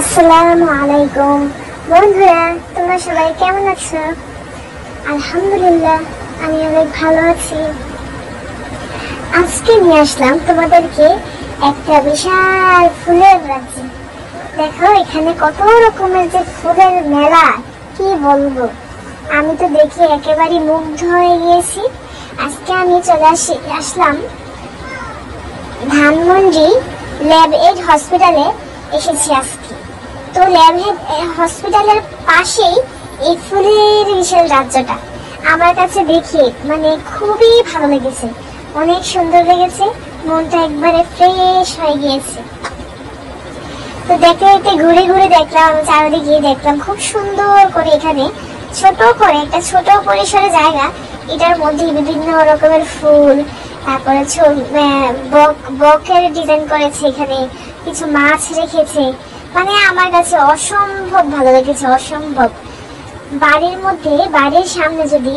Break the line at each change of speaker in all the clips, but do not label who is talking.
আসসালামু আলাইকুম বন্ধুরা, তোমরা সবাই কেমন আছো? আলহামদুলিল্লাহ, আমি অনেক ভালো আছি। আজকে নিয়ে আসলাম তোমাদেরকে একটা বিশাল ফুলের রাজ্য। দেখো এখানে কত রকমের যে ফুলের মেলা, কি বলবো। আমি তো দেখে একেবারে মুগ্ধ হয়ে গিয়েছি। আজকে আমি চলে আসলাম ধানমন্ডি ল্যাব এইড হসপিটালে এসেছি আজকে। তো ল্যাব এইড হসপিটালের পাশেই এই ফুলের বিশাল রাজ্যটা আমার কাছে দেখে খুবই ভালো লেগেছে, অনেক সুন্দর লেগেছে, মনটা একবারে ফ্রেশ হয়ে গিয়েছে। তো দেখতে দেখতে ঘুরে ঘুরে দেখলাম, চারিদিকে দেখলাম খুব সুন্দর করে এখানে ছোট করে একটা ছোট পরিসরে জায়গা, এটার মধ্যে বিভিন্ন রকমের ফুল, তারপরে বকের ডিজাইন করেছে, এখানে কিছু মাছ রেখেছে। আমার কাছে অসম্ভব ভালো লেগেছে, অসম্ভব। বাড়ির সামনে যদি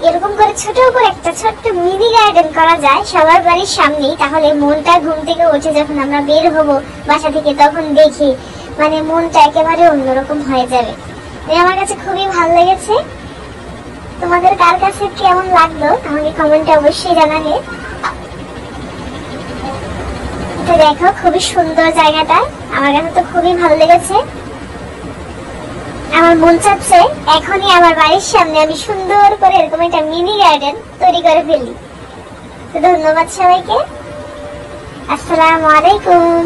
এরকম করে ছোট করে একটা ছোট্ট মিনি গার্ডেন করা যায় সবার বাড়ির সামনেই, তাহলে মনটা ঘুম থেকে উঠে যখন আমরা বের হব বাসা থেকে, তখন দেখি মনটা একেবারে অন্যরকম হয়ে যাবে। আমার কাছে খুবই ভালো লেগেছে। তোমাদের কার কাছে কেমন লাগলো আমাকে কমেন্টে অবশ্যই জানাবে। তো দেখো খুবই সুন্দর জায়গাটা, আমার কাছে তো খুবই ভালো লেগেছে। আমার মন চাচ্ছে এখনই আমার বাড়ির সামনে আমি সুন্দর করে এরকম একটা মিনি গার্ডেন তৈরি করে ফেলি। তো ধন্যবাদ সবাইকে। আসসালামু আলাইকুম।